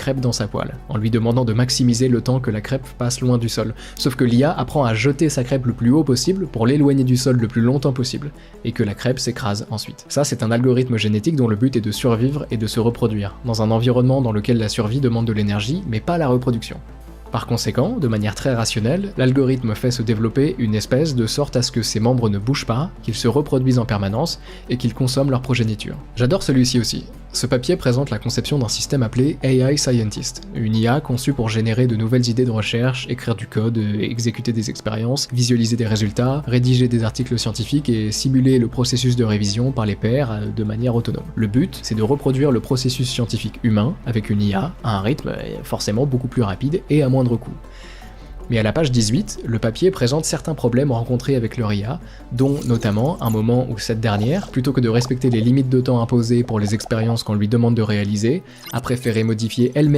crêpe dans sa poêle, en lui demandant de maximiser le temps que la crêpe passe loin du sol. Sauf que l'IA apprend à jeter sa crêpe le plus haut possible pour l'éloigner du sol le plus longtemps possible, et que la crêpe s'écrase ensuite. Ça, c'est un algorithme génétique dont le but est de survivre et de se reproduire, dans un environnement dans lequel la survie demande de l'énergie, mais pas la reproduction. Par conséquent, de manière très rationnelle, l'algorithme fait se développer une espèce de sorte à ce que ses membres ne bougent pas, qu'ils se reproduisent en permanence et qu'ils consomment leur progéniture. J'adore celui-ci aussi. Ce papier présente la conception d'un système appelé AI Scientist, une IA conçue pour générer de nouvelles idées de recherche, écrire du code, exécuter des expériences, visualiser des résultats, rédiger des articles scientifiques et simuler le processus de révision par les pairs de manière autonome. Le but, c'est de reproduire le processus scientifique humain avec une IA à un rythme forcément beaucoup plus rapide et à moindre coût. Mais à la page 18, le papier présente certains problèmes rencontrés avec leur IA, dont notamment un moment où cette dernière, plutôt que de respecter les limites de temps imposées pour les expériences qu'on lui demande de réaliser, a préféré modifier elle-même